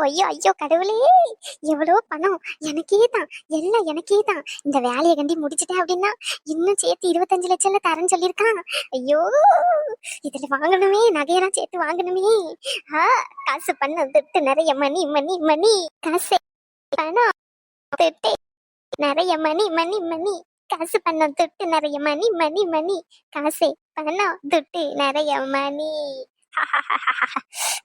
ஐயோ ஐயோ கடவுளே, எவ்வளோ பணம் எனக்கே தான், எல்லாம் எனக்கே தான். இந்த வேலையை கண்டி முடிச்சிட்டேன் அப்படின்னா இன்னும் சேர்த்து 25 லட்சம்ல தரேன்னு சொல்லியிருக்கான். ஐயோ, இதுல வாங்கணுமே, நகையெல்லாம் சேர்த்து வாங்கணுமே. ஆ, காசு பண்ண துட்டு நிறைய மணி மணி மணி, காசு பணம் துட்டு நிறைய மணி மணி மணி, காசு பணம் துட்டு நிறைய மணி மணி மணி, காசு பணம் துட்டு நிறைய மணி.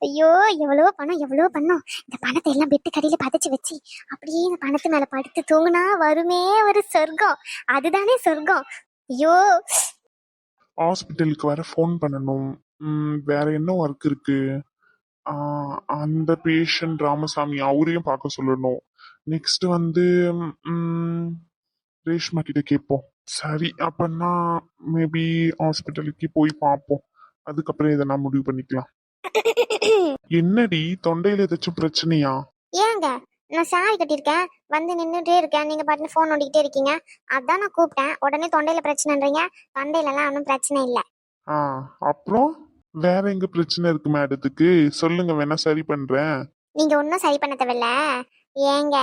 ஐயோ, எவ்வளோ பணம் எவ்வளோ பணம். இந்த பணத்தை எல்லாம் பெட்டு கடையில பதைச்சு வச்சு அப்படியே இந்த பணத்து மேல படுத்து தூங்குனா வருமே ஒரு சொர்க்கம். அதுதானே சொர்க்கம். ஐயோ, ஹாஸ்பிட்டலுக்கு வர ஃபோன் பண்ணணும். வேற என்ன ஒர்க் இருக்கு? அந்த பேஷண்ட் ராமசாமி அவரையும் பார்க்க சொல்லணும். நெக்ஸ்ட் வந்து ம், ரேஷ்மா கிட்ட கேட்போம். சரி, அப்பன்னா மேபி ஹாஸ்பிட்டலுக்கு போய் பார்ப்போம். அதுக்கப்புறம் இதை நான் முடிவு பண்ணிக்கலாம். என்னடி தொண்டையில ஏதாச்சும் பிரச்சனையா? ஏங்க நான் சாரி கட்டியிருக்கேன், வந்து நின்றுட்டே இருக்கேன், நீங்க பாட்டு ஃபோன் நோண்டிக்கிட்டே இருக்கீங்க. அதான் நான் கூப்பிட்டேன். உடனே தொண்டையில பிரச்சனைன்றீங்க. தொண்டையில எல்லாம் ஒன்றும் பிரச்சனை இல்லை. ஆ, அப்புறம் வேற எங்க பிரச்சனை இருக்கு மேடத்துக்கு? சொல்லுங்க, வேணா சரி பண்றேன். நீங்க ஒன்றும் சரி பண்ண தேவையில்ல. ஏங்க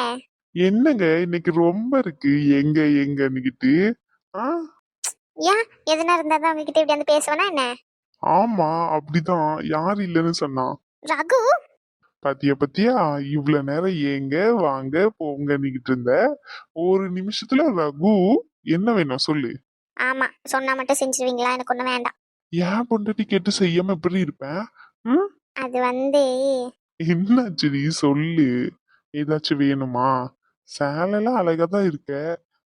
என்னங்க இன்னைக்கு ரொம்ப இருக்கு எங்க எங்கன்னுகிட்டு? ஆ, ஏன் எதுனா இருந்தா தான் உங்ககிட்ட இப்படி வந்து பேசுவேனா என்ன? ஆமா, அப்படிதான். யார் இல்லைன்னு சொன்னா? ரகு, பாத்தியா பாத்தியா, இவ்வளவு நேரம் ஏங்க வாங்க போங்கன்னுகிட்டு இருந்த, ஒரு நிமிஷத்துல ரகு என்ன வேணும் சொல்லு. ஆமா சொன்னா மட்டும் செஞ்சிருவீங்களா? எனக்கு ஒன்றும் வேண்டாம். ஏன் பொண்டாட்டி கேட்டு செய்யாம எப்படி இருப்பேன்? ம், அது வந்து என்னாச்சு நீ சொல்லு. ஏதாச்சும் வேணுமா? சேலைலாம் அழகா தான் இருக்க,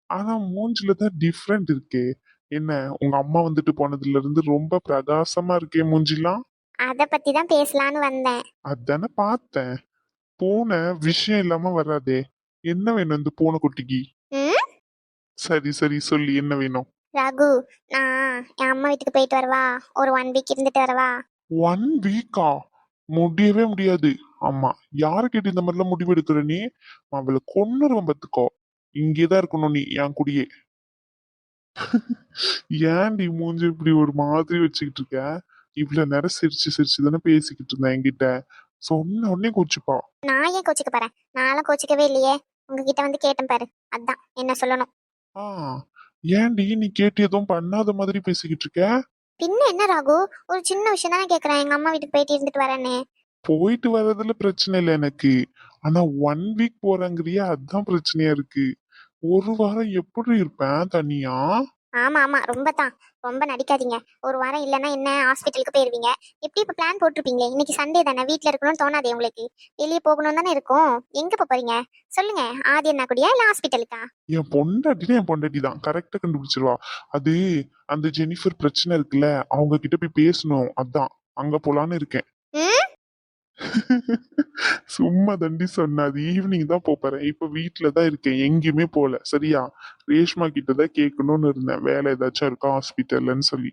ஆனா மூஞ்சில தான் டிஃப்ரெண்ட் இருக்கே. என்ன, உங்க அம்மா வந்துட்டு போனதுல இருந்து ரொம்ப பிரகாசமா இருக்கே மூஞ்சிலாம். அதை பத்தி தான் பேசலான்னு வந்தேன். அதானே பார்த்தேன். போன விஷயம் இல்லாம வராதே. என்ன வேணும் இந்த பூனை குட்டிக்கு? ம், சரி சரி சொல்லு, என்ன வேணும்? ரகு, நான் என் அம்மா வீட்டுக்கு போயிட்டு வரவா? ஒரு 1 வீக் இருந்துட்டு வரவா? 1 வீக்கா? முடியவே முடியாது. ஆமா, யாரை கேட்டு இந்த மாதிரிலாம் முடிவு எடுக்கிற நீ? அவளை கொன்னுருவன் பாத்துக்கோ. இங்கேதான் இருக்கணும் நீ என் கூடயே. ஏன்டி மூஞ்சி இப்படி ஒரு மாதிரி வச்சுக்கிட்டு இருக்க? இவ்வளவு நேரம் சிரிச்சு சிரிச்சு தானே பேசிக்கிட்டு இருந்தேன் என்கிட்ட. சொன்ன உடனே கூச்சுப்பா. நான் ஏன் கோச்சிக்க போறேன்? நான்லாம் கோச்சிக்கவே இல்லையே. உங்ககிட்ட வந்து கேட்டேன் பாரு, அதான் என்ன சொல்லணும். ஆ, ஏன்டி நீ கேட்டு எதுவும் பண்ணாத மாதிரி பேசிக்கிட்டு இருக்க? பின்ன என்ன ராகு, ஒரு சின்ன விஷயம் தானே கேக்குறேன், எங்க அம்மா வீட்டுக்கு போயிட்டு இருந்துட்டு வரேன்னு. போயிட்டு வர்றதுல பிரச்சனை இல்லை எனக்கு. ஆனா 1 வீக் போறேங்கிறியா, அதுதான் பிரச்சனையா இருக்கு. ஒரு வாரம் எப்படி இருப்பேன் தனியா? ஆமா ஆமா, ரொம்ப தான். ரொம்ப நடிக்காதீங்க. ஒரு வாரம் இல்லைன்னா என்ன, ஹாஸ்பிட்டலுக்கு போயிருவீங்க. எப்படி இப்ப பிளான் போட்டிருப்பீங்களே, இன்னைக்கு சண்டே தானே, வீட்ல இருக்கணும்னு தோணாதே உங்களுக்கு? வெளியே போகணும் தானே இருக்கும். எங்க போறீங்க சொல்லுங்க? ஆதி அண்ணா கூடயா இல்ல ஹாஸ்பிட்டலுக்கா? என் பொண்டாட்டினா என் பொண்டாட்டி தான், கரெக்டா கண்டுபிடிச்சிருவா. அது அந்த ஜெனிஃபர் பிரச்சனை இருக்குல்ல, அவங்க கிட்ட போய் பேசணும், அதான் அங்க போலான்னு இருக்கேன். ம், சும்மா தண்டி சொன்ன, அது ஈவினிங் தான் போறேன். இப்ப வீட்டுல தான் இருக்கேன், எங்கேயுமே போல. சரியா? ரேஷ்மா கிட்ட தான் கேட்கணும்னு இருந்தேன், வேலை ஏதாச்சும் இருக்கா ஹாஸ்பிட்டல்லன்னு சொல்லி.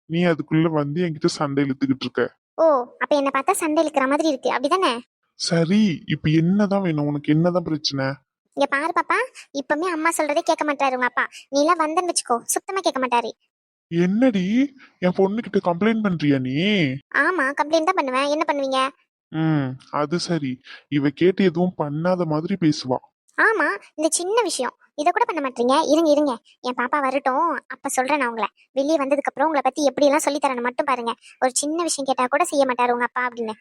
நீ அதுக்குள்ள வந்து என்கிட்ட சண்டை இழுத்துக்கிட்டு இருக்க. ஓ, அப்ப என்ன பார்த்தா சண்டை இழுக்கிற மாதிரி இருக்கு அப்படிதானே? சரி, இப்ப என்னதான் வேணும் உனக்கு? என்னதான் பிரச்சனை? இங்க பாரு பாப்பா, இப்பவுமே அம்மா சொல்றதே கேட்க மாட்டாரு உங்க அப்பா. நீ எல்லாம் வந்தன்னு வச்சுக்கோ, சுத்தமா கேட்க மாட்டாரு. என்னடி, என் பொண்ணு கிட்ட கம்ப்ளைண்ட் பண்றியா நீ? ஆமா, கம்ப்ளைண்ட் தான் பண்ணுவேன். என்ன பண்ணுவீங்க? ம், அது சரி. இவ கேட்டு எதுவும் பண்ணாத மாதிரி பேசுவா. ஆமா, இந்த சின்ன விஷயம் இத கூட பண்ண மாட்டீங்க. இருங்க இருங்க, என் பாப்பா வரட்டும், அப்ப சொல்றேன் நான் உங்களை. வெளியே வந்ததுக்கு அப்புறம் உங்களை பத்தி எப்படி எல்லாம் சொல்லி தரேன்னு மட்டும் பாருங்க. ஒரு சின்ன விஷயம் கேட்டா கூட செய்ய மாட்டாரு உங்க அப்பா அப்படின்னு.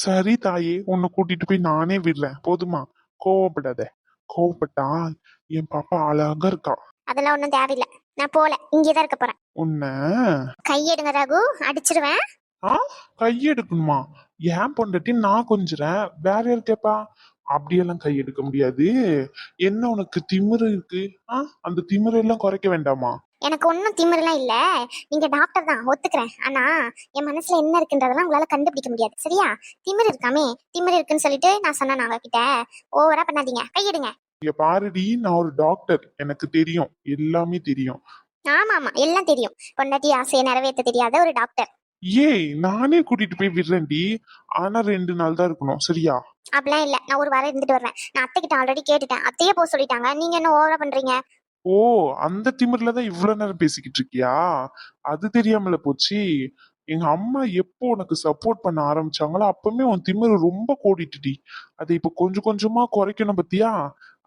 சரி தாயே, உன்னை கூட்டிட்டு போய் நானே விடுறேன், போதுமா? கோவப்படாத. கோவப்பட்டா என் பாப்பா அழகா இருக்கா. அதெல்லாம் ஒண்ணும் தேவையில்லை. நான் போல, இங்கேதான் இருக்க போறேன். உன்னை கையெடுங்க ரகு, அடிச்சிருவேன். ஆ, கையெடுக்கணுமா? ஏன் பொண்டாட்டி நான் கொஞ்சுறேன், வேற யாரு கேப்பா? அப்படியெல்லாம் கை எடுக்க முடியாது. என்ன உனக்கு திமிரு இருக்கு? அந்த திமிரு எல்லாம் குறைக்க வேண்டாமா? எனக்கு ஒன்றும் திமிரெல்லாம் இல்ல. நீங்க டாக்டர் தான் ஒத்துக்கிறேன். ஆனா என் மனசுல என்ன இருக்குன்றதெல்லாம் உங்களால கண்டுபிடிக்க முடியாது. சரியா? திமிரு இருக்காமே, திமிரு இருக்குன்னு சொல்லிட்டு நான் சொன்னேன் அவங்க கிட்ட. ஓவரா பண்ணாதீங்க, கையெடுங்க. இங்க பாருடி, நான் ஒரு டாக்டர், எனக்கு தெரியும், எல்லாமே தெரியும். ஆமா ஆமா, எல்லாம் தெரியும். பொண்டாட்டி ஆசையை நிறைவேற்ற தெரியாத ஒரு டாக்டர். ஏய், நானே கூட்டிட்டு போய் விடுறேன்டி. ஆனா 2 நாள் தான் இருக்கணும், சரியா? அப்படிலாம் இல்ல, நான் ஒரு வாரம் இருந்துட்டு வருவேன். நான் அத்தை கிட்ட ஆல்ரெடி கேட்டுட்டேன், அத்தையே போக சொல்லிட்டாங்க. நீங்க என்ன ஓவரா பண்றீங்க? ஓ, அந்த திமிர்ல தான் இவ்வளவு நேரம் பேசிக்கிட்டு இருக்கியா? அது தெரியாமல போச்சு. எங்க அம்மா எப்போ உனக்கு சப்போர்ட் பண்ண ஆரம்பிச்சாங்களோ அப்பவுமே உன் திமிரு ரொம்ப கூடிட்டுடி. அதை இப்ப கொஞ்சம் கொஞ்சமா குறைக்கணும் பத்தியா?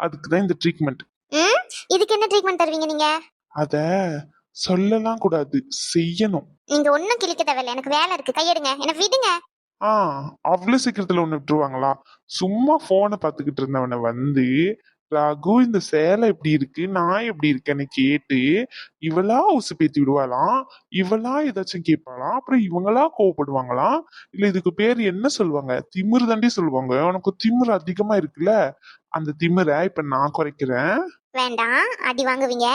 அதுக்குதான் இந்த ட்ரீட்மெண்ட். ம், இதுக்கு என்ன ட்ரீட்மெண்ட் தருவீங்க நீங்க? அத சொல்லலாம் கூடாது, செய்யணும். நீங்க ஒண்ணும் கிழிக்க தேவையில்ல, எனக்கு வேலை இருக்கு, கையெடுங்க, என்ன விடுங்க. ஆ, அவ்வளவு சீக்கிரத்துல ஒண்ணு விட்டுருவாங்களா? சும்மா போனை பாத்துக்கிட்டு இருந்தவனை வந்து ரகு இந்த சேலை எப்படி இருக்கு, நான் எப்படி இருக்கேன்னு கேட்டு இவளா உசு பேத்தி விடுவாளாம். இவளா ஏதாச்சும் கேட்பாளாம். அப்புறம் இவங்களா கோவப்படுவாங்களாம். இல்ல இதுக்கு பேர் என்ன சொல்லுவாங்க? திமிரு தாண்டி சொல்லுவாங்க. உனக்கு திமிரு அதிகமா இருக்குல்ல, அந்த திமிரை இப்ப நான் குறைக்கிறேன். வேண்டாம், அடி வாங்குவீங்க.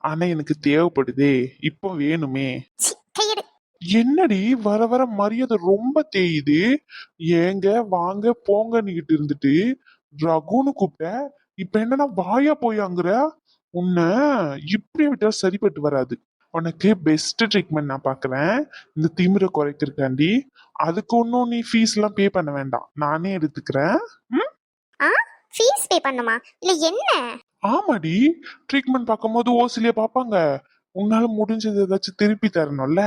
ஆனா எனக்கு தேவைப்படுதே, இப்போ வேணுமே. சி, கையெடு. என்னடி வர வர மரியாதை ரொம்ப தேயுது. ஏங்க வாங்க போங்கன்னுகிட்டு இருந்துட்டு ரகுன்னு கூப்பிட்ட, இப்ப என்னன்னா வாயா போயாங்கிற. உன்னை இப்படி விட்டா சரிப்பட்டு வராது. உனக்கு பெஸ்ட் ட்ரீட்மெண்ட் நான் பாக்குறேன் இந்த திமிரை குறைக்கிறதுக்காண்டி. அதுக்கு ஒன்றும் நீ ஃபீஸ் எல்லாம் பே பண்ண வேண்டாம், நானே எடுத்துக்கிறேன். ம்? ஆ, ஃபீஸ் பே பண்ணுமா? இல்ல என்ன? ஆமாடி, ட்ரீட்மெண்ட் பார்க்கும்போது ஓசிலியே பார்ப்பாங்க. உன்னால முடிஞ்சது ஏதாச்சும் திருப்பி தரணும்ல,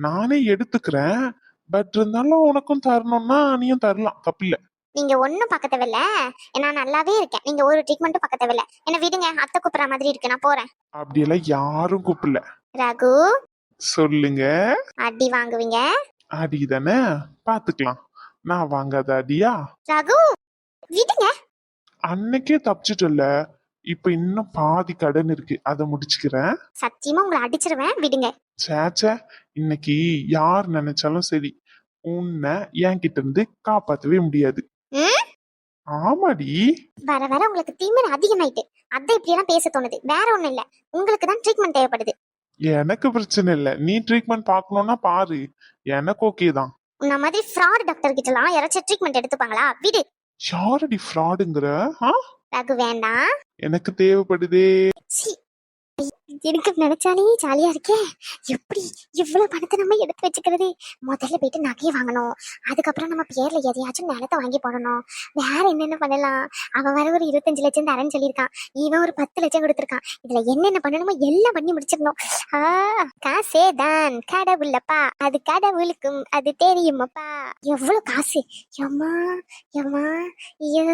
நானே எடுத்துக்கிறேன். பட் இருந்தாலும் உனக்கும் தரணும்னா நீயும் தரலாம், தப்பில்ல. நீங்க ஒண்ணும் பார்க்க தேவையில்ல, நான் நல்லாவே இருக்கேன். நீங்க ஒரு ட்ரீட்மெண்ட்டும் பார்க்க தேவையில்ல. என்ன விடுங்க, அத்தை கூப்பிடுற மாதிரி இருக்கு, நான் போறேன். அப்படியெல்லாம் யாரும் கூப்பிடல. ரகு, சொல்லுங்க. அடி வாங்குவீங்க. அடி தானே, பாத்துக்கலாம். நான் வாங்காத அடியா? ரகு, விடுங்க. அன்னைக்கே தப்பிச்சிட்டல, இப்ப இன்னும் பாதி கடன் இருக்கு, அதை முடிச்சுக்கிறேன். சத்தியமா உங்களை அடிச்சிருவேன், விடுங்க. சேச்சே, இன்னைக்கு யார் நினைச்சாலும் சரி உன்னை என்கிட்ட இருந்து காப்பாத்தவே முடியாது. ம்? ஆமாடி. வர வர உங்களுக்கு திமிரு அதிகமாயிட்டு, அதான் இப்படி எல்லாம் பேச தோணுது. வேற ஒண்ணும் இல்ல, உங்களுக்கு தான் ட்ரீட்மெண்ட் தேவைப்படுது. எனக்கு பிரச்சனை இல்ல, நீ ட்ரீட்மெண்ட் பார்க்கணும்னா பாரு, எனக்கு ஓகே தான். உன்ன மாதிரி ஃப்ராட் டாக்டர் கிட்ட எல்லாம் யாராச்சும் ட்ரீட்மெண்ட் எடுத்துப்பாங்களா? விடு. யாரடி ஃப்ராடுங்கிற? ரகு வேண்டாம். எனக்கு தேவைப்படுதே. சீ, எனக்கு நினைச்சாலே ஜாலியா இருக்கே. எப்படி இவ்வளவு பணத்தை நம்ம எடுத்து வச்சுக்கிறது? முதல்ல போயிட்டு நகையை வாங்கணும், அதுக்கப்புறம் நம்ம பேர்ல எதையாச்சும் நிலத்தை வாங்கி போடணும். வேற என்னென்ன பண்ணலாம்? அவன் வர ஒரு 25 லட்சம் தரேன்னு சொல்லியிருக்கான், இவன் ஒரு 10 லட்சம் கொடுத்துருக்கான். இதுல என்னென்ன பண்ணணுமோ எல்லாம் பண்ணி முடிச்சிடணும். காசே தான் கடவுளப்பா, அது கடவுளுக்கும் அது தெரியுமப்பா. எவ்வளவு காசு! எம்மா எம்மா, ஐயோ,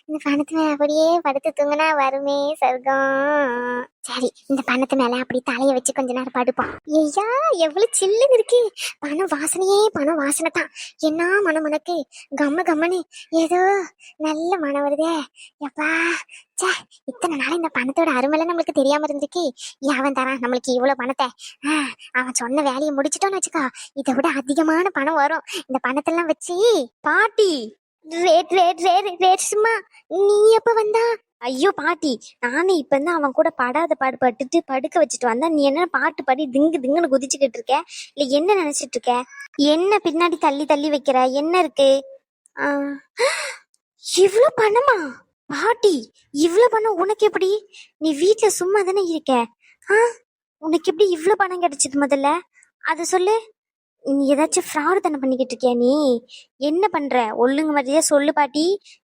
இந்த பணத்து மேல அப்படியே படுத்து தூங்கினா வருமே சொர்க்கம். சரி, இந்த பணத்து மேல அப்படி தலைய வச்சு கொஞ்ச நேரம் படுப்போம். ஐயா, எவ்வளவு சில்லுன்னு இருக்கு! பணம் வாசனையே பணம் வாசனை தான். என்ன மனம் உனக்கு! கம்ம கம்மனு ஏதோ நல்ல மனம் வருதே. எப்பா, சே, இத்தனை நாள் இந்த பணத்தோட அருமையில நம்மளுக்கு தெரியாம இருந்துருக்கு. அவன் தரான் நம்மளுக்கு இவ்வளவு பணத்தை. அவன் சொன்ன வேலையை முடிச்சிட்டோன்னு வச்சுக்கோ, இதை விட அதிகமான பணம் வரும். இந்த பணத்தெல்லாம் வச்சு பாட்டி ரேட்ஸ்மா, நீ எப்ப வந்தா? ஐயோ பாட்டி, நானே இப்பதான் அவன் கூட படாத பாடு பட்டுட்டு படுக்க வச்சுட்டு வந்தா, நீ என்ன பாட்டு பாடி திங்கு திங்குன்னு குதிச்சுக்கிட்டு இருக்க? இல்ல என்ன நினைச்சிட்டு இருக்க? என்ன பின்னாடி தள்ளி தள்ளி வைக்கிற? என்ன இருக்கு? இவ்ளோ பணமா பாட்டி? இவ்ளோ பணம் உனக்கு எப்படி? நீ வீட்டுல சும்மா தானே இருக்க? உனக்கு எப்படி இவ்ளோ பணம் கிடைச்சது? முதல்ல அத சொல்லு. நீ ஏதாச்சும் ஃப்ராடு தானே பண்ணிக்கிட்டு இருக்கியா? நீ என்ன பண்ற? ஒழுங்கு மாதிரியே சொல்லு பாட்டி.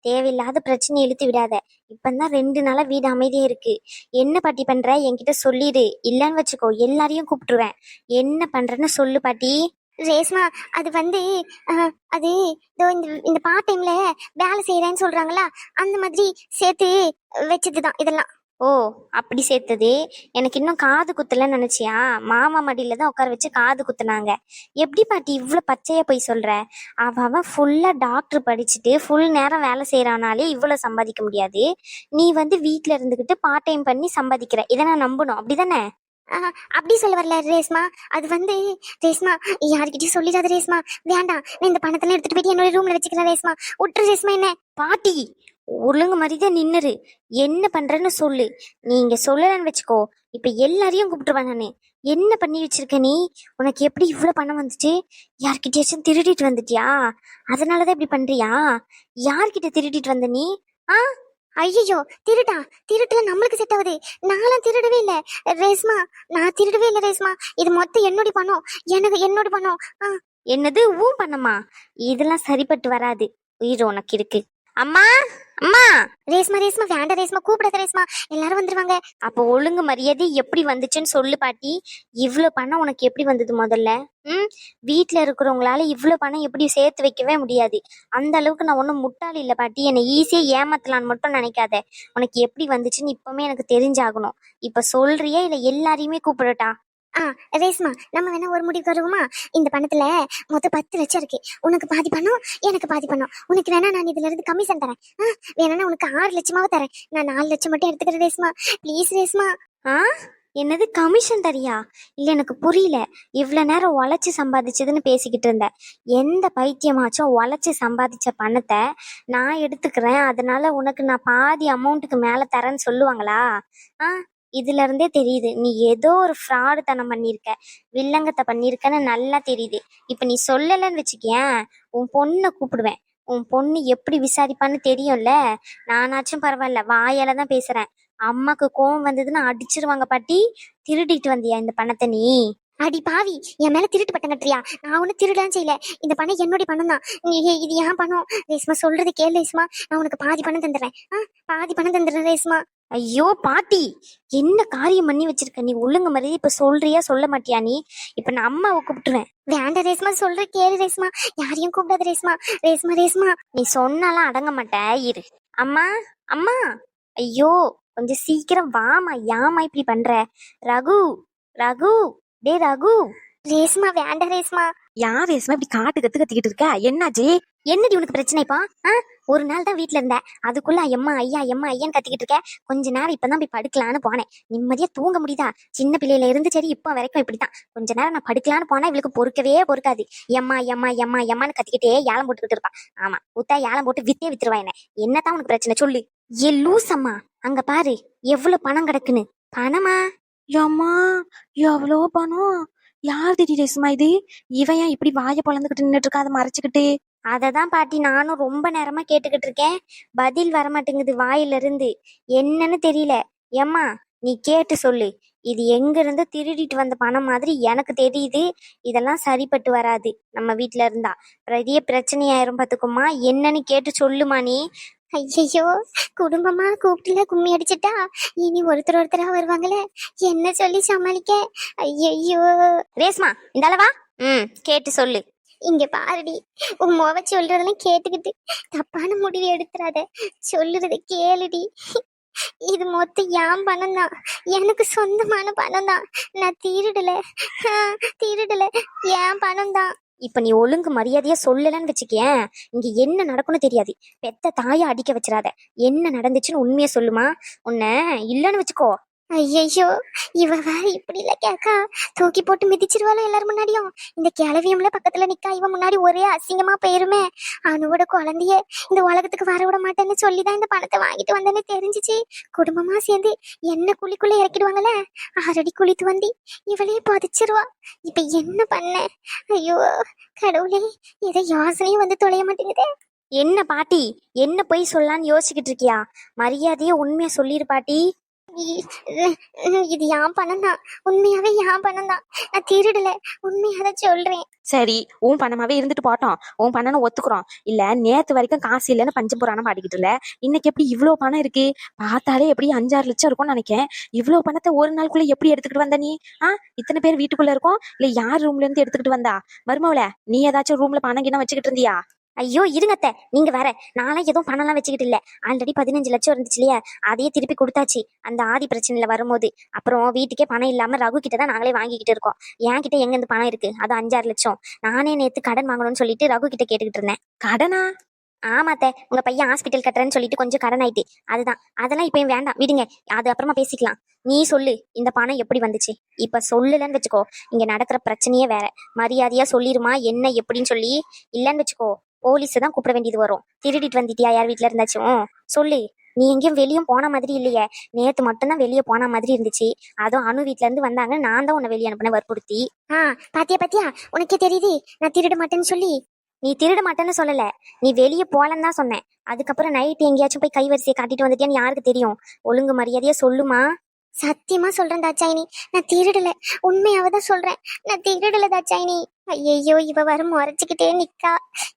தேவையில்லாத பிரச்சனை இழுத்து விடாத. இப்பதான் 2 நாளா வீடு அமைதியா இருக்கு. என்ன பாட்டி பண்ற? என்கிட்ட சொல்லிடு, இல்லன்னு வச்சுக்கோ எல்லாரையும் கூப்பிட்டுருவேன். என்ன பண்றன்னு சொல்லு பாட்டி. ரேஸ்மா, அது வந்து அது இந்த பார்ட் டைம்ல வேலை செய்யறேன்னு சொல்றாங்களா, அந்த மாதிரி சேர்த்து வச்சதுதான் இதெல்லாம். ஓ, அப்படி சேர்த்தது. எனக்கு இன்னும் காது குத்தலன்னு நினைச்சியா? மாமா மடியில தான் உட்கார வச்சு காது குத்துனாங்க. எப்படி பாட்டி இவ்வளவு பச்சையா போய் சொல்ற? அவன் ஃபுல்லா டாக்டர் படிச்சுட்டு ஃபுல் நேரம் வேலை செய்யறானாலே இவ்வளவு சம்பாதிக்க முடியாது. நீ வந்து வீட்டுல இருந்துகிட்டு பார்ட் டைம் பண்ணி சம்பாதிக்கிற, இதை நான் நம்பணும், அப்படிதானே? அப்படி சொல்ல வரல ரேஸ்மா. அது வந்து ரேஸ்மா, யாருக்கிட்டயும் சொல்லிடாத ரேஸ்மா. வேண்டாம், நான் இந்த பணத்தெல்லாம் எடுத்துட்டு போயிட்டு என்னோட ரூம்ல வச்சுக்கிறேன் ரேஸ்மா. விட்டுரு ரேஸ்மா. என்ன பாட்டி, ஒழுங்கு மாதிரிதான் நின்னுரு. என்ன பண்றேன்னு சொல்லு. நீங்க சொல்லலன்னு வச்சுக்கோ, இப்ப எல்லாரையும் கூப்பிட்டுருவேன் நானு. என்ன பண்ணி வச்சிருக்க நீ? உனக்கு எப்படி இவ்வளவு பணம் வந்துச்சு? யார்கிட்டயாச்சும் திருடிட்டு வந்துட்டியா? அதனாலதான் இப்படி பண்றியா? யார்கிட்ட திருடிட்டு வந்த நீ? ஐயோ, திருட்டுல நம்மளுக்கு செட் ஆகுது. நான்லாம் திருடவே இல்ல ரேஸ்மா, நான் திருடவே இல்ல ரேஸ்மா. இது மொத்தம் என்னோட பணம், என்னோட பணம். என்னது ஊம் பண்ணமா? இதெல்லாம் சரிப்பட்டு வராது. உயிர் உனக்கு இருக்கு. அம்மா, அம்மா. ரேஸ்மா ரேஸ்மா வேண்டாம் ரேஸ்மா, கூப்பிடாத ரேஸ்மா, எல்லாரும் வந்துருவாங்க. அப்போ ஒழுங்கு மரியாதை எப்படி வந்துச்சுன்னு சொல்லு பாட்டி. இவ்வளோ பணம் உனக்கு எப்படி வந்தது முதல்ல? ம். வீட்டில் இருக்கிறவங்களால இவ்வளோ பணம் எப்படி சேர்த்து வைக்கவே முடியாது. அந்த அளவுக்கு நான் ஒன்றும் முட்டாள் இல்லை பாட்டி. என்னை ஈஸியாக ஏமாத்தலான்னு மட்டும் நினைக்காத. உனக்கு எப்படி வந்துச்சுன்னு இப்போவுமே எனக்கு தெரிஞ்சாகணும். இப்போ சொல்றியா இல்லை எல்லாரையுமே கூப்பிடட்டா? ரேஸ்மா, நம்ம வேணா ஒரு முடிவுக்கு வருவோமா? இந்த பணத்துல மொத்தம் 10 லட்சம் இருக்கு. உனக்கு பாதி பணம், எனக்கு பாதி பணம். உனக்கு வேணா நான் இதுல இருந்து கமிஷன் தரேன். வேணா உனக்கு 6 லட்சமாவும் தரேன். நான் 4 லட்சம் மட்டும் எடுத்துக்கிறேன் ரேஸ்மா, ப்ளீஸ் ரேஸ்மா. ஆ, என்னது கமிஷன் தரியா? இல்லை எனக்கு புரியல. இவ்வளோ நேரம் உழைச்சி சம்பாதிச்சதுன்னு பேசிக்கிட்டு இருந்தேன். எந்த பைத்தியமாச்சும் உழைச்சி சம்பாதிச்ச பணத்தை நான் எடுத்துக்கிறேன், அதனால உனக்கு நான் பாதி அமௌண்ட்டுக்கு மேலே தரேன்னு சொல்லுவாங்களா? ஆ, இதுல இருந்தே தெரியுது நீ ஏதோ ஒரு ஃப்ராடு தனம் பண்ணியிருக்க, வில்லங்கத்தை பண்ணியிருக்கன்னு நல்லா தெரியுது. இப்போ நீ சொல்லலைன்னு வச்சுக்கேன், உன் பொண்ணை கூப்பிடுவேன். உன் பொண்ணு எப்படி விசாரிப்பான்னு தெரியும்ல. நானாச்சும் பரவாயில்ல, வாயால தான் பேசுறேன். அம்மாக்கு கோவம் வந்ததுன்னு அடிச்சிருவாங்க பாட்டி. திருடிட்டு வந்தியா இந்த பணத்தை நீ? அடி பாவி, என் மேல திருட்டு பட்டம் கட்டுறியா? நான் ஒண்ணு திருடான்னு செய்யல. இந்த பணம் என்னுடைய பணம் தான். இது ஏன் பணம் ரேஸ்மா? சொல்றது கேளு ரேஸ்மா, நான் உனக்கு பாதி பணம் தந்துடுறேன். பாதி பணம் தந்துடுறேன் ரேஸ்மா. ஐயோ பாட்டி, என்ன காரியம் பண்ணி வச்சிருக்க நீ? ஒழுங்கு மாதிரி இப்ப சொல்றியா சொல்ல மாட்டியா நீ? இப்ப நான் அம்மாவை கூப்பிட்டுருவேன். வேண்டாம் ரேஸ்மா, சொல்ற கேளு ரேஸ்மா, யாரையும் கூப்பிடாத ரேஸ்மா. ரேஸ்மா ரேஸ்மா, நீ சொன்னாலாம் அடங்க மாட்டேன், இரு. அம்மா, அம்மா. ஐயோ, கொஞ்சம் சீக்கிரம் வாமா. ஏமா இப்படி பண்ற? ரகு, ரகு, டே ரகு. ரேஸ்மா வேண்டாம் ரேஸ்மா. யார் ரேஸ்மா இப்படி காட்டு கத்து கத்திக்கிட்டு இருக்க? என்னாச்சு? என்னடி உனக்கு பிரச்சனைப்பா? ஒரு நாள் தான் வீட்டுல இருந்தேன், அதுக்குள்ள எம்மா ஐயா எம்மா ஐயான்னு கத்திக்கிட்டு இருக்க. கொஞ்ச நேரம் இப்பதான் போய் படுக்கலான்னு போனேன். நிம்மதியா தூங்க முடியுதா? சின்ன பிள்ளையில இருந்து சரி இப்போ வரைக்கும் இப்படித்தான். கொஞ்ச நேரம் நான் படுக்கலான்னு போனா இவளுக்கு பொறுக்கவே பொறுக்காது. எம்மா எம்மா எம்மா எம்மான்னு கத்திக்கிட்டே ஏலம் போட்டுக்கிட்டு இருப்பா. ஆமா, உத்தா ஏலம் போட்டு வித்தே வித்துருவா. என்னதான் உனக்கு பிரச்சனை சொல்லு? ஏ லூஸ் அம்மா, அங்க பாரு எவ்வளவு பணம் கிடக்குன்னு. பணமா? ஏம்மா, எவ்வளோ பணம்! யார் திடீர் ரேஸ்மா இது? இவன் ஏன் இப்படி வாயை பொழந்துக்கிட்டு நின்றுட்டு இருக்கா, அதை மறைச்சுக்கிட்டு? அததான் பாட்டி நானும் ரொம்ப நேரமா கேட்டுக்கிட்டு இருக்கேன். பதில் வரமாட்டேங்குது வாயில இருந்து. என்னன்னு தெரியல. ஏம்மா, நீ கேட்டு சொல்லு. இது எங்க இருந்து திருடிட்டு வந்த பணம் மாதிரி எனக்கு தெரியுது. இதெல்லாம் சரிப்பட்டு வராது நம்ம வீட்டுல இருந்தா. பெரிய பிரச்சனையாயிரும் பாத்துக்குமா. என்னன்னு கேட்டு சொல்லுமா நீ. ஐயோ, குடும்பமா கூப்பிட்டுல கும்மி அடிச்சுட்டா இனி ஒருத்தர் ஒருத்தரா வருவாங்களே, என்ன சொல்லி சமாளிக்க? ஐயோ. ரேஸ்மா, இந்த அளவா கேட்டு சொல்லு. இங்க பாருடி, உன் முவ சொல்றதெல்லாம் கேட்டுக்கிட்டு தப்பான முடிவு எடுத்துறாத. சொல்லுறது கேளுடி. இது மொத்தம் என் பணம் தான், எனக்கு சொந்தமான பணம் தான். நான் திருடல, திருடல, என் பணம் தான். இப்ப நீ ஒழுங்கு மரியாதையா சொல்லலன்னு வச்சுக்கேன், இங்க என்ன நடக்கும்னு தெரியாது. பெத்த தாயை அடிக்க வச்சிடாத. என்ன நடந்துச்சுன்னு உண்மையை சொல்லுமா. உன்னை இல்லன்னு வச்சுக்கோ. ஐயோ, இவ வேற இப்படி இல்ல கேக்கா, தூக்கி போட்டு மிதிச்சிருவாளோ எல்லாரும் முன்னாடியும். இந்த கிளவியம்ல பக்கத்துல நிக்கா, இவன் முன்னாடி ஒரே அசிங்கமா போயிருமே. அணுவோட குழந்தைய இந்த உலகத்துக்கு வர விட மாட்டேன்னு சொல்லிதான் இந்த பணத்தை வாங்கிட்டு வந்தேன்னு தெரிஞ்சிச்சு. குடும்பமா சேர்ந்து என்ன குழிக்குள்ள இறக்கிடுவாங்கல்ல, ஆறடி குளித்து வந்தி இவளே பதிச்சிருவா. இப்ப என்ன பண்ண? ஐயோ கடவுளே, ஏதோ யோசனையும் வந்து தொலைய மாட்டேங்குதே. என்ன பாட்டி, என்ன போய் சொல்லலான்னு யோசிச்சுக்கிட்டு இருக்கியா? மரியாதையா உண்மையை சொல்லிரு பாட்டி. இது என் பணம் தான், உண்மையாவே என் பணம் தான். நான் திருடல, உண்மையாதான் சொல்றேன். சரி, உன் பணமாவே இருந்துட்டு போட்டோம். உன் பணம்னு ஒத்துக்குறோம். இல்ல நேத்து வரைக்கும் காசு இல்லைன்னு பஞ்சபுராணம் பாடிக்கிட்டு இல்ல, இன்னைக்கு எப்படி இவ்வளவு பணம் இருக்கு? பார்த்தாலே எப்படி 5-6 லட்சம் இருக்கும்னு நினைக்கேன். இவ்வளவு பணத்தை ஒரு நாளுக்குள்ள எப்படி எடுத்துக்கிட்டு வந்த நீ? இத்தனை பேர் வீட்டுக்குள்ள இருக்கோம், இல்ல யார் ரூம்ல இருந்து எடுத்துக்கிட்டு வந்தா? மருமவள, நீ ஏதாச்சும் ரூம்ல பணம் கிணம் வச்சுக்கிட்டு இருந்தியா? ஐயோ இருங்கத்த, நீங்க வேற. நான்லாம் எதுவும் பணம்லாம் வச்சுக்கிட்டு இல்ல. ஆல்ரெடி 15 லட்சம் இருந்துச்சு இல்லையா, அதையே திருப்பி கொடுத்தாச்சு அந்த ஆதி பிரச்சனையில வரும்போது. அப்புறம் வீட்டுக்கே பணம் இல்லாம ரகு கிட்ட தான் நாங்களே வாங்கிக்கிட்டு இருக்கோம். என் கிட்ட எங்க இருந்து பணம் இருக்கு? அது 5-6 லட்சம். நானே நேத்து கடன் வாங்கணும்னு சொல்லிட்டு ரகு கிட்ட கேட்டுக்கிட்டு இருந்தேன். கடனா? ஆமாத்த, உங்க பையன் ஹாஸ்பிட்டல் கட்டுறேன்னு சொல்லிட்டு கொஞ்சம் கடன் ஆயிட்டு. அதுதான். அதெல்லாம் இப்ப வேண்டாம், விடுங்க. அது அப்புறமா பேசிக்கலாம். நீ சொல்லு, இந்த பணம் எப்படி வந்துச்சு? இப்ப சொல்லலன்னு வச்சுக்கோ, இங்க நடக்கிற பிரச்சனையே வேற. மரியாதையா சொல்லிருமா என்ன எப்படின்னு சொல்லி. இல்லன்னு வச்சுக்கோ, போலீஸ் தான் கூப்பிட வேண்டியது வரும். திருடிட்டு வந்துட்டியா யார் வீட்டுல இருந்தாச்சும்? சொல்லு. நீ எங்கேயும் வெளியும் போன மாதிரி இல்லையே, நேத்து மட்டும்தான் வெளியே போன மாதிரி இருந்துச்சு. அதுவும் அணு வீட்டுல இருந்து வந்தாங்க, நான் தான் உன்னை வெளியே அனுப்பின வற்புறுத்தி. பாத்தியா பாத்தியா, உனக்கே தெரியுது நான் திருட மாட்டேன்னு சொல்லி. நீ திருட மாட்டேன்னு சொல்லல, நீ வெளியே போலன்னு தான் சொன்னேன். அதுக்கப்புறம் நைட் எங்கேயாச்சும் போய் கைவரிசையை காட்டிட்டு வந்துட்டியான்னு யாருக்கு தெரியும்? ஒழுங்கு மரியாதையா சொல்லுமா. சத்தியமா சொல்றேன் தாச்சாயினி, நான் திருடல. உண்மையாவே தான் சொல்றேன், நான் திருடல தாச்சாயினி. ஐயோ, இவ வர முறைச்சுக்கிட்டே நிக்கா.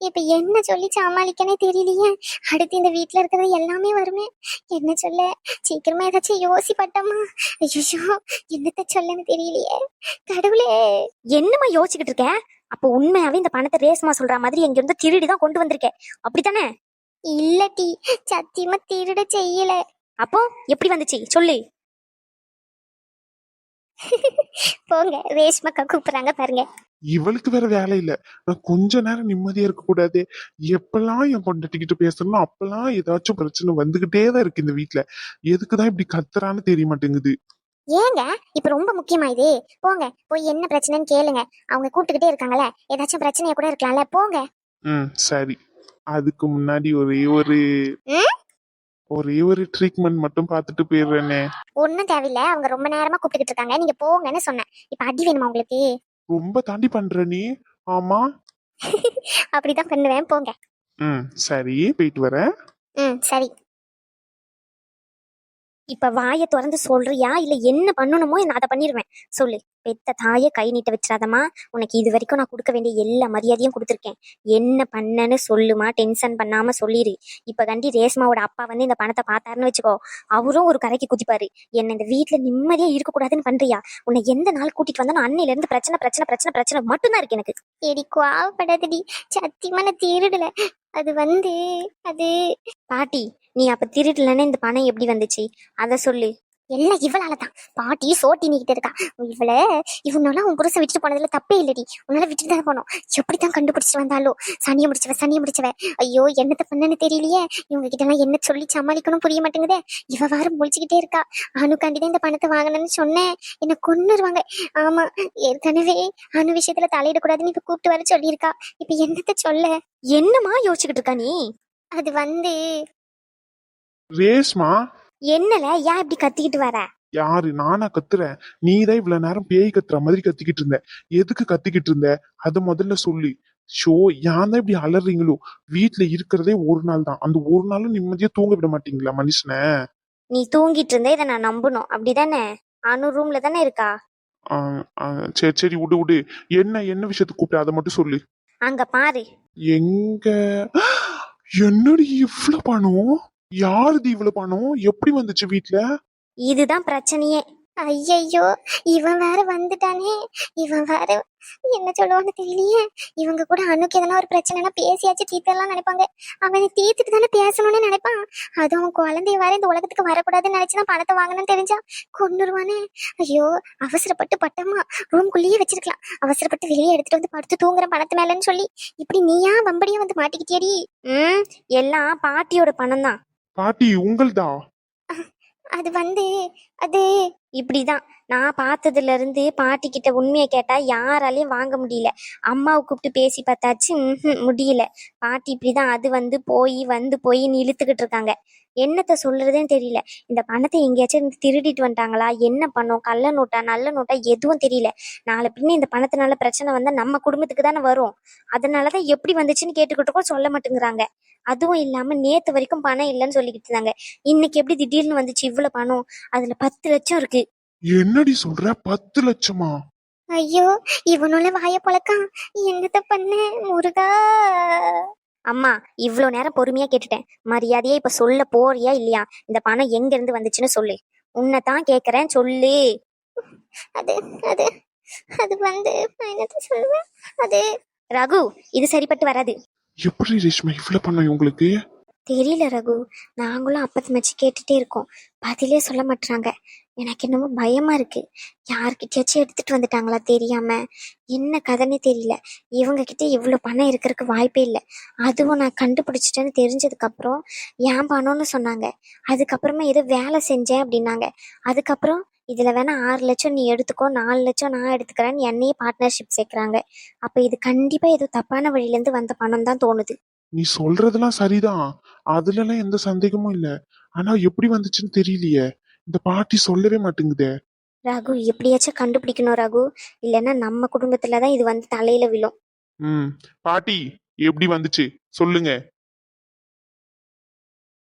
இப்ப என்ன சொல்லி சமாளிக்கனே தெரியலையே. அடுத்து இந்த வீட்டுல இருக்கிறது எல்லாமே வருமே. என்ன சொல்ல? சீக்கிரமா ஏதாச்சும் யோசிப்பட்டமா. ஐயோ, என்னத்த சொல்லன்னு தெரியலையே. கடவுளே. என்னம்மா யோசிச்சுக்கிட்டு இருக்க? அப்போ உண்மையாவே இந்த பணத்தை ரேஸ்மா சொல்ற மாதிரி எங்க இருந்து திருடி தான் கொண்டு வந்திருக்க, அப்படித்தானே? இல்லடி, சத்தியமா திருட செய்யல. அப்போ எப்படி வந்துச்சு சொல்லு. போங்க, ரேஷ்மாக்கா கூப்பிடுறாங்க பாருங்க. இவளுக்கு வேற வேலை இல்ல. நான் கொஞ்ச நேரம் நிம்மதியா இருக்க கூடாது. எப்பெல்லாம் என் பொண்டாட்டிக்கிட்ட பேசணும் அப்பெல்லாம் ஏதாச்சும் பிரச்சனை வந்துகிட்டே தான் இருக்கு இந்த வீட்டுல. எதுக்குதான் இப்படி கத்துறான்னு தெரிய மாட்டேங்குது. ஏங்க இப்ப ரொம்ப முக்கியமா இது? போங்க, போய் என்ன பிரச்சனைன்னு கேளுங்க. அவங்க கூப்பிட்டுக்கிட்டே இருக்காங்கல்ல, ஏதாச்சும் பிரச்சனையா கூட இருக்கலாம்ல, போங்க. சரி. அதுக்கு முன்னாடி ம்? ஒரே ஒரு ட்ரீட்மெண்ட் மட்டும் பார்த்துட்டு போயிடுறேனே. ஒன்னும் தேவையில்ல, அவங்க ரொம்ப நேரமா கூப்பிட்டுக்கிட்டு இருக்காங்க, நீங்க போங்கன்னு சொன்னேன். இப்ப அடி வேணுமா உங்களுக்கு? ரொம்ப தாண்டி பண்ற நீ. ஆமா. அப்படிதான் பண்ணுவேன், போங்க. சரி, போயிட்டு வரேன். சரி. இப்ப வாயை திறந்து சொல்றியா இல்ல என்ன பண்ணணுமோ நான் அதை பண்ணிடுவேன். சொல்லு. பெத்த தாயை கை நீட்ட வச்சிடாதம்மா. உனக்கு இது வரைக்கும் நான் கொடுக்க வேண்டிய எல்லா மரியாதையும் கொடுத்துருக்கேன். என்ன பண்ணன்னு சொல்லுமா, டென்ஷன் பண்ணாம சொல்லிடு. இப்ப கண்டி ரேஸ்மாவோட அப்பா வந்து இந்த பணத்தை பார்த்தாருன்னு வச்சுக்கோ, அவரும் ஒரு கரைக்கு குதிப்பாரு. என்ன இந்த வீட்டுல நிம்மதியா இருக்கக்கூடாதுன்னு பண்றியா? உன்னை எந்த நாள் கூட்டிட்டு வந்தாலும் அன்னையில இருந்து பிரச்சனை பிரச்சனை பிரச்சனை பிரச்சனை மட்டும்தான் இருக்கு எனக்கு. எடி கோவப்படாதடி, சத்தியமா நான் திருடல. அது பாட்டி, நீ அப்ப திருடலன்னு இந்த பணம் எப்படி வந்துச்சு அத சொல்லு. எல்லாம் இவளாலதான். பாட்டி சோட்டி நீக்கிட்டு இருக்கா. இவனால உன் புருஷன் விட்டுட்டு போனதுல தப்பே இல்லடி. உன்னால விட்டுட்டு தான் போனோம். எப்படித்தான் கண்டுபிடிச்சிட்டு வந்தாலும் சனியை முடிச்சவ. ஐயோ, என்னத்த பண்ணன்னு தெரியலையே. இவங்க கிட்ட எல்லாம் என்ன சொல்லி சமாளிக்கணும் புரிய மாட்டேங்குதே. இவ வாரம் முழிச்சுக்கிட்டே இருக்கா. அணுக்காண்டிதான் இந்த பணத்தை வாங்கணும்னு சொன்னேன், என்ன கொன்னுருவாங்க. ஆமா, ஏற்கனவே அணு விஷயத்துல தலையிடக்கூடாதுன்னு இப்ப கூப்பிட்டு வர சொல்லியிருக்கா. இப்ப என்னத்த சொல்ல? என்னமா யோசிச்சுக்கிட்டு இருக்கா நீ? அது ரேஷ்மா, என்னல ஏன் இப்படி கத்திக்கிட்டு வர? யாரு? நானா கத்துறேன்? நீதான் இவ்வளவு நேரம் பேய் கத்துற மாதிரி கத்திக்கிட்டு இருந்த. எதுக்கு கத்திக்கிட்டு இருந்த? அத முதல்ல சொல்லு. ஷோ, ஏன் தான் இப்படி அலறீங்களோ? வீட்டுல இருக்கிறதே ஒரு நாள் தான், அந்த ஒரு நாளும் நிம்மதியா தூங்க விட மாட்டீங்களா மனுஷனை? நீ தூங்கிட்டு இருந்தே இதை நான் நம்பணும், அப்படிதானே? அனு ரூம்ல தானே இருக்கா? சரி சரி, விடு. என்ன விஷயத்துக்கு கூப்பிட்ட அதை மட்டும் சொல்லு. அங்க பாரு. எங்க? என்னடி இவ்வளவு பணம்? யாருது இவ்வளவு பணம்? எப்படி வந்துச்சு வீட்டுல? இதுதான் பிரச்சனையே. ஐயையோ, இவன் வேற வந்துட்டானே. இவன் வேற என்ன சொல்லுவான்னு தெரியலையே. இவங்க கூட அணுக்கு எதனா ஒரு பிரச்சனைனா பேசியாச்சு தீர்த்தெல்லாம் நினைப்பாங்க. அவனை தீர்த்துட்டு தானே பேசணும்னு நினைப்பான். அதுவும் அவன் குழந்தைய வேற இந்த உலகத்துக்கு வரக்கூடாதுன்னு நினைச்சுதான் பணத்தை வாங்கணும்னு தெரிஞ்சா கொன்னுருவானே. ஐயோ, அவசரப்பட்டு பட்டமா ரூம்குள்ளேயே வச்சிருக்கலாம். அவசரப்பட்டு வெளியே எடுத்துட்டு வந்து படுத்து தூங்குற பணத்து மேலன்னு சொல்லி இப்படி நீயா வம்படியா வந்து மாட்டிக்கிட்டியடி. எல்லாம் பாட்டியோட பணம் தான். பாட்டி உங்கள்தா? அது அது இப்படிதான் நான் பார்த்ததுல இருந்து பாட்டி கிட்ட உண்மையை கேட்டா யாராலையும் வாங்க முடியல. அம்மாவை கூப்பிட்டு பேசி பார்த்தாச்சு, முடியல. பாட்டி இப்படிதான் அது வந்து போய் இழுத்துக்கிட்டு இருக்காங்க. என்னத்த சொல்றதுன்னு தெரியல. இந்த பணத்தை எங்கேயாச்சும் திருடிட்டு வந்துட்டாங்களா, என்ன பண்ணோம், கள்ள நோட்டா நல்ல நோட்டா எதுவும் தெரியல. நாளை பின்ன இந்த பணத்தினால பிரச்சனை வந்தா நம்ம குடும்பத்துக்கு தானே வரும். அதனாலதான் எப்படி வந்துச்சுன்னு கேட்டுக்கிட்டு இருக்கோம், சொல்ல மாட்டேங்கிறாங்க. அதுவும் இல்லாம நேத்து வரைக்கும் பணம் இல்லைன்னு சொல்லிக்கிட்டு இருந்தாங்க. இன்னைக்கு எப்படி திடீர்னு வந்துச்சு இவ்வளவு பணம்? அதுல 10 லட்சம் இருக்கு. என்னடி சொல்ற? 10 லட்சமா? ஐயோ, இவனோட வாய பழக்கம். என்னத்த பண்ண முருகா? அம்மா, இவ்வளோ நேரம் பொறுமையா கேட்டுட்டேன். மரியாதையா இப்ப சொல்ல போறியா இல்லையா? இந்த பணம் எங்க இருந்து வந்துச்சுன்னு சொல்லு. உன்னைத்தான் கேக்குறேன், சொல்லு. அது அது அது என்னத்த சொல்லுவேன்? அது ரகு, இது சரிப்பட்டு வராது. எப்படி ரேஷ்மா இவ்வளவு பணம் உங்களுக்கு? தெரியல ரகு, நாங்களும் அப்பத்து மச்சு கேட்டுட்டே இருக்கோம், பதிலே சொல்ல மாட்டாங்க. எனக்கு என்னமோ பயமா இருக்கு. யார்கிட்டயாச்சும் எடுத்துட்டு வந்துட்டாங்களா தெரியாம? என்ன கதைன்னு தெரியல. இவங்க கிட்ட இவ்வளவு பணம் இருக்கிறதுக்கு வாய்ப்பே இல்லை. அதுவும் நான் கண்டுபிடிச்சிட்டேன்னு தெரிஞ்சதுக்கு அப்புறம் ஏன் பணம்னு சொன்னாங்க. அதுக்கப்புறமா ஏதோ வேலை செஞ்சேன் அப்படின்னாங்க. அதுக்கப்புறம் இதுல வேணா 6 லட்சம் நீ எடுத்துக்கோ, 4 லட்சம் நான் எடுத்துக்கிறேன்னு என்னையே பார்ட்னர்ஷிப் சேர்க்கிறாங்க. அப்ப இது கண்டிப்பா ஏதோ தப்பான வழியில இருந்து வந்த பணம் தான் தோணுது. நீ சொல்றதெல்லாம் சரிதான், அதுல எல்லாம் எந்த சந்தேகமும் இல்ல. ஆனா எப்படி வந்துச்சுன்னு தெரியலையே. இந்த பாட்டி சொல்லவே மாட்டேங்குதே. ரகு, எப்படியாச்சும் கண்டுபிடிக்கணும் ரகு, இல்லைன்னா நம்ம குடும்பத்துலதான் இது தலையில விழும். பாட்டி எப்படி வந்துச்சு சொல்லுங்க.